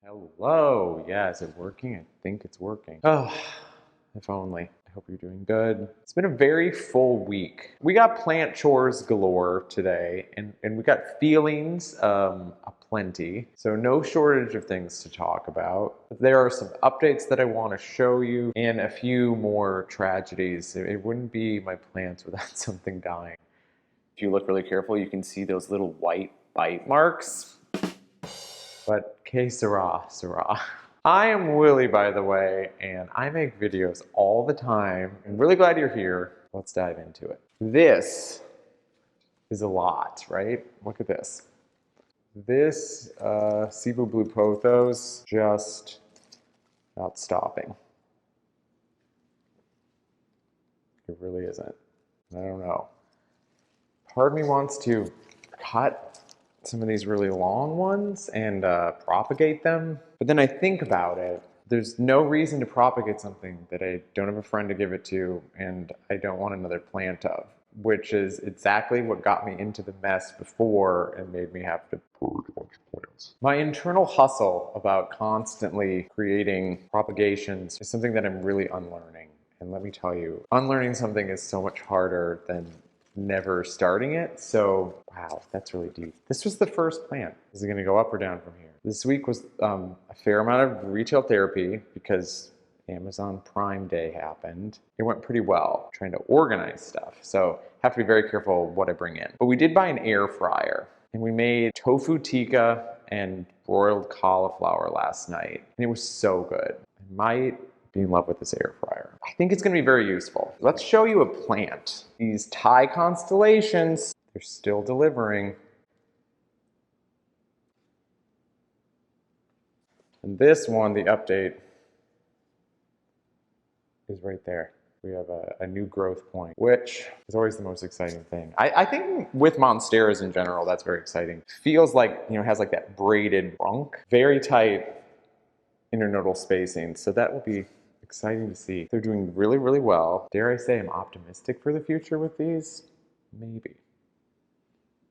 Hello. Yeah, is it working? I think it's working. Oh, if only. I hope you're doing good. It's been a very full week. We got plant chores galore today, and we got feelings aplenty. So no shortage of things to talk about. There are some updates that I want to show you and a few more tragedies. It wouldn't be my plants without something dying. If you look really careful, you can see those little white bite marks. But que sera, sera. I am Willie, by the way, and I make videos all the time. I'm really glad you're here. Let's dive into it. This is a lot, right? Look at this. This Cebu blue pothos just not stopping. It really isn't. I don't know. Part of me wants to cut some of these really long ones and propagate them. But then I think about it. There's no reason to propagate something that I don't have a friend to give it to and I don't want another plant of, which is exactly what got me into the mess before and made me have to purge a bunch of plants. My internal hustle about constantly creating propagations is something that I'm really unlearning. And let me tell you, unlearning something is so much harder than never starting it. So, wow, that's really deep. This was the first plant. Is it going to go up or down from here? This week was a fair amount of retail therapy because Amazon Prime Day happened. It went pretty well trying to organize stuff. So, have to be very careful what I bring in. But we did buy an air fryer and we made tofu tikka and broiled cauliflower last night. And it was so good. I might be in love with this air fryer. I think it's going to be very useful. Let's show you a plant. These Thai constellations, they're still delivering. And this one, the update, is right there. We have a new growth point, which is always the most exciting thing. I think with Monsteras in general, that's very exciting. Feels like, it has like that braided trunk, very tight internodal spacing. So that will be exciting to see. They're doing really, really well. Dare I say I'm optimistic for the future with these? Maybe.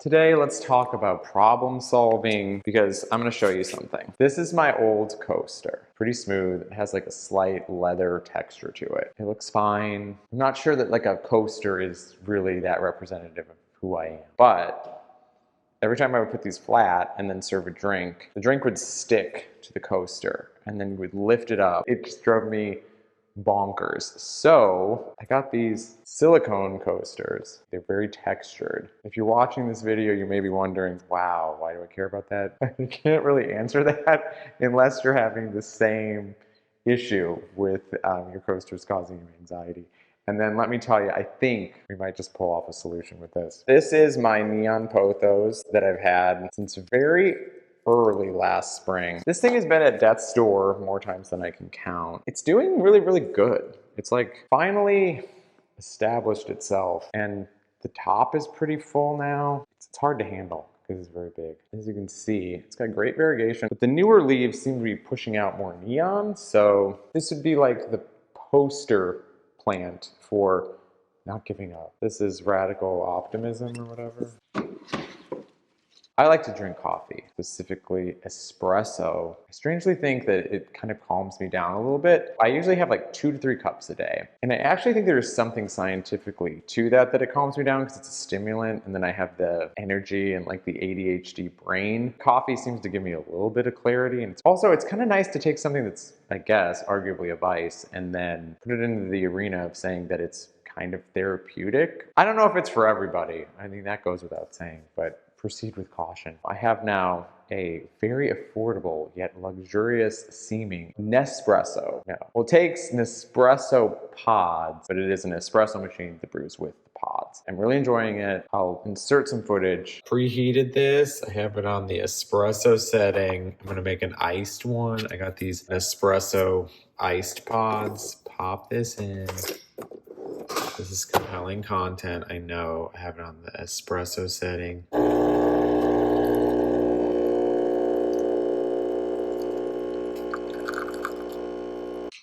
Today, let's talk about problem solving because I'm going to show you something. This is my old coaster. Pretty smooth. It has like a slight leather texture to it. It looks fine. I'm not sure that like a coaster is really that representative of who I am. But every time I would put these flat and then serve a drink, the drink would stick to the coaster and then you would lift it up. It just drove me bonkers. So I got these silicone coasters. They're very textured. If you're watching this video, you may be wondering, wow, why do I care about that? I can't really answer that unless you're having the same issue with your coasters causing you anxiety. And then let me tell you, I think we might just pull off a solution with this. This is my neon pothos that I've had since very early last spring. This thing has been at death's door more times than I can count. It's doing really, really good. It's like finally established itself and the top is pretty full now. It's hard to handle because it's very big. As you can see, it's got great variegation, but the newer leaves seem to be pushing out more neon. So this would be like the poster plant for not giving up. This is radical optimism or whatever. I like to drink coffee, specifically espresso. I strangely think that it kind of calms me down a little bit. I usually have like 2 to 3 cups a day. And I actually think there's something scientifically to that it calms me down because it's a stimulant and then I have the energy and like the ADHD brain. Coffee seems to give me a little bit of clarity and it's kind of nice to take something that's, I guess, arguably a vice and then put it into the arena of saying that it's kind of therapeutic. I don't know if it's for everybody. I think that goes without saying, but proceed with caution. I have now a very affordable yet luxurious seeming Nespresso. Now, well, it takes Nespresso pods, but it is an espresso machine that brews with the pods. I'm really enjoying it. I'll insert some footage. Preheated this. I have it on the espresso setting. I'm gonna make an iced one. I got these Nespresso iced pods. Pop this in. This is compelling content. I know. I have it on the espresso setting.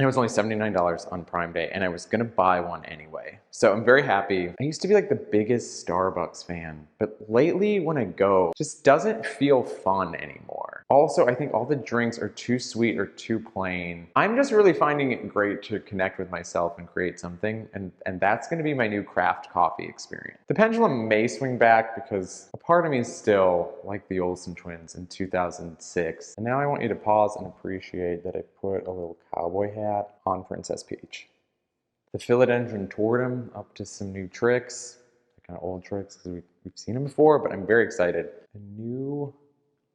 It was only $79 on Prime Day, and I was gonna buy one anyway. So I'm very happy. I used to be like the biggest Starbucks fan, but lately when I go, it just doesn't feel fun anymore. Also, I think all the drinks are too sweet or too plain. I'm just really finding it great to connect with myself and create something, and that's gonna be my new craft coffee experience. The pendulum may swing back because a part of me is still like the Olsen twins in 2006. And now I want you to pause and appreciate that I put a little cowboy hat on Princess Peach. The Philodendron Tortum up to some new tricks, kind of old tricks because we've seen them before, but I'm very excited. A new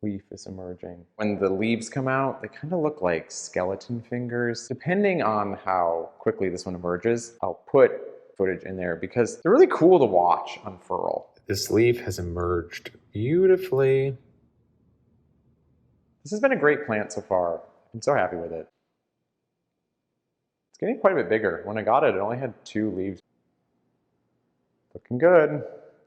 leaf is emerging. When the leaves come out, they kind of look like skeleton fingers. Depending on how quickly this one emerges, I'll put footage in there because they're really cool to watch unfurl. This leaf has emerged beautifully. This has been a great plant so far. I'm so happy with it. It's getting quite a bit bigger. When I got it, it only had 2 leaves. Looking good.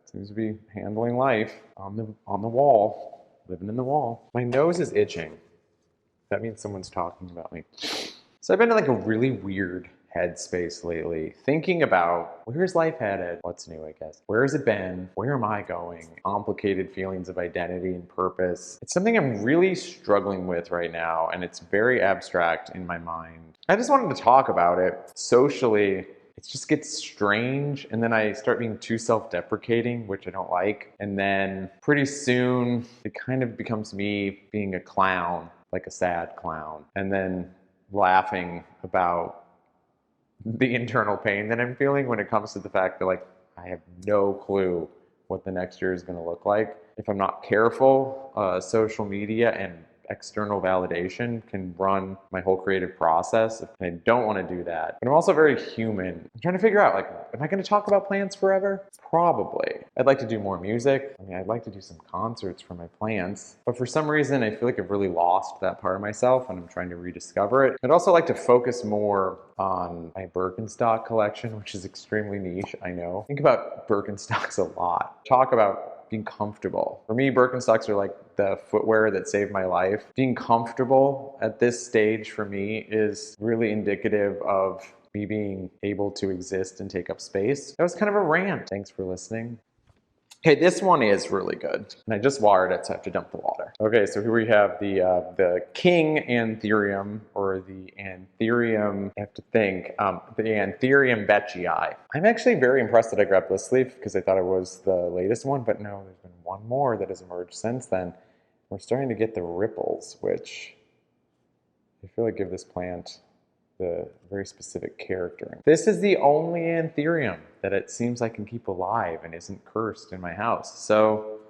Seems to be handling life on the wall, living in the wall. My nose is itching. That means someone's talking about me. So I've been in like a really weird headspace lately, thinking about where's life headed? What's new, I guess? Where has it been? Where am I going? Complicated feelings of identity and purpose. It's something I'm really struggling with right now, and it's very abstract in my mind. I just wanted to talk about it socially. It just gets strange, and then I start being too self-deprecating, which I don't like. And then pretty soon, it kind of becomes me being a clown, like a sad clown, and then laughing about the internal pain that I'm feeling when it comes to the fact that like I have no clue what the next year is going to look like. If I'm not careful, social media and external validation can run my whole creative process, and I don't want to do that. But I'm also very human. I'm trying to figure out, like, am I going to talk about plants forever? Probably. I'd like to do more music. I mean, I'd like to do some concerts for my plants, but for some reason, I feel like I've really lost that part of myself, and I'm trying to rediscover it. I'd also like to focus more on my Birkenstock collection, which is extremely niche, I know. Think about Birkenstocks a lot. Talk about being comfortable. For me, Birkenstocks are like the footwear that saved my life. Being comfortable at this stage for me is really indicative of me being able to exist and take up space. That was kind of a rant. Thanks for listening. Okay, this one is really good. And I just watered it, so I have to dump the water. Okay, so here we have the King Anthurium, or the Anthurium, I have to think, the Anthurium Betchii. I'm actually very impressed that I grabbed this leaf because I thought it was the latest one, but no, there's been one more that has emerged since then. We're starting to get the ripples, which I feel like give this plant the very specific character. This is the only Anthurium that it seems I can keep alive and isn't cursed in my house. So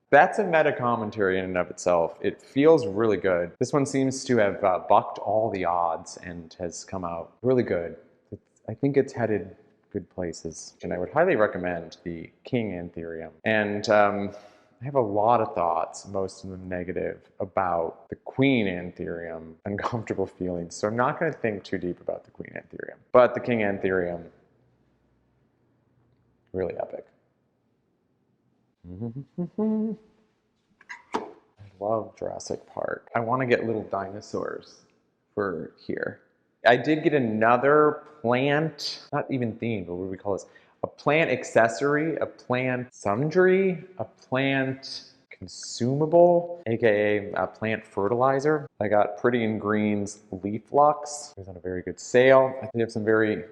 that's a meta commentary in and of itself. It feels really good. This one seems to have bucked all the odds and has come out really good. I think it's headed good places, and I would highly recommend the King Anthurium. And I have a lot of thoughts, most of them negative, about the Queen Anthurium, uncomfortable feelings. So I'm not going to think too deep about the Queen Anthurium. But the King Anthurium, really epic. I love Jurassic Park. I want to get little dinosaurs for here. I did get another plant, not even themed, but what do we call this? A plant accessory, a plant sundry, a plant consumable, aka a plant fertilizer. I got Pretty in Green's Leaf Lux. It was on a very good sale. I think they have some very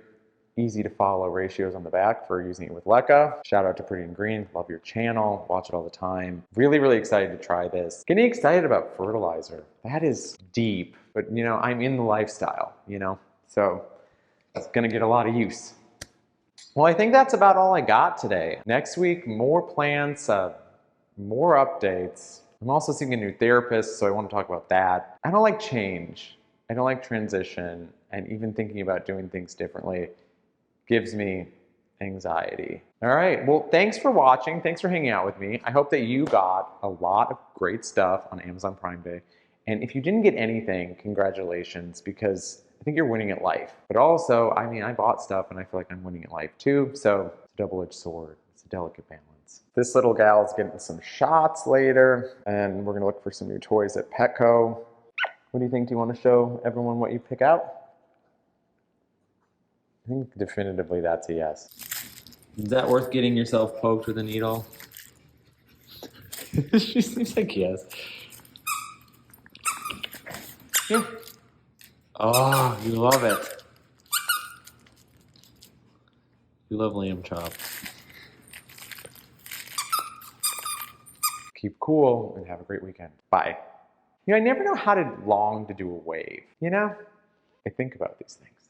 easy to follow ratios on the back for using it with LECA. Shout out to Pretty in Green. Love your channel. Watch it all the time. Really, really excited to try this. Getting excited about fertilizer. That is deep, but you know, I'm in the lifestyle, you know, so it's gonna get a lot of use. Well, I think that's about all I got today. Next week, more plants, more updates. I'm also seeing a new therapist, so I want to talk about that. I don't like change. I don't like transition, and even thinking about doing things differently gives me anxiety. All right, well, thanks for watching. Thanks for hanging out with me. I hope that you got a lot of great stuff on Amazon Prime Day. And if you didn't get anything, congratulations, because I think you're winning at life. But also, I mean, I bought stuff and I feel like I'm winning at life too. So it's a double-edged sword. It's a delicate balance. This little gal's getting some shots later, and we're gonna look for some new toys at Petco. What do you think? Do you want to show everyone what you pick out? I think definitively that's a yes. Is that worth getting yourself poked with a needle? She seems like yes. Yeah. Oh, you love it. You love lamb chops. Keep cool and have a great weekend. Bye. I never know how long to do a wave, I think about these things.